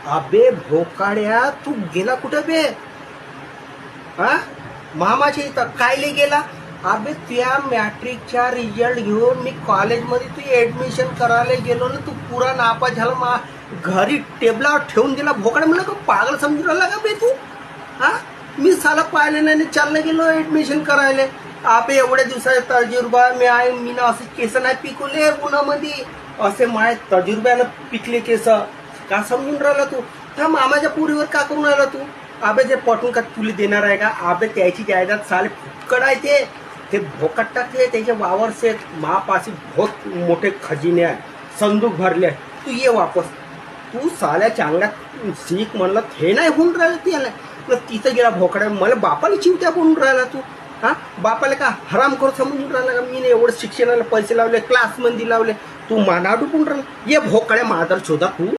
अबे भोकाड्या, तू गेला कुठं बे? हा, मामाच्या इथं कायले गेला? अबे त्या मॅट्रिकच्या रिझल्ट घेऊन मी कॉलेजमध्ये तू ऍडमिशन करायला गेलो ना, तू पुरा नापास झाला. घरी टेबलावर ठेवून दिला. भोकाड्या म्हणलं का पागल समजून राहिला का बे तू? हा, मी साला पाहिले नाही, चाललं गेलो ऍडमिशन करायला. अबे एवढ्या दिवसाचा तजुर्बा मी आहे, मी ना असे केस नाही पिकवले उन्हामध्ये. असे माय तजुर्ब्यानं पिकले केस. का समजून राहिला तू? त्या मामाच्या पुरीवर का करून राहिला तू? अबे ते पटून का तुला देणार आहे का? अबे त्याची जायदाद साले फुटकड आहे. ते भोकाट टाकले त्याचे वावर से मापाशी बहुत मोठे खजिने आहे, संदूक भरले आहे. तू ये वापस. तू साल्या चांगल्यात शिक म्हणलं हे नाही होऊन राहिलं त्याला. तिथं गेला भोकड्या. मला बापाला चिवत्या बोलून राहिला तू. हा, बापाला का हराम करून समजून राहिला का? मी एवढं शिक्षणाला पैसे लावले, क्लासमध्ये लावले, तू मानाडू पण राहिला. ये भोकड्या मादर शोधा तू.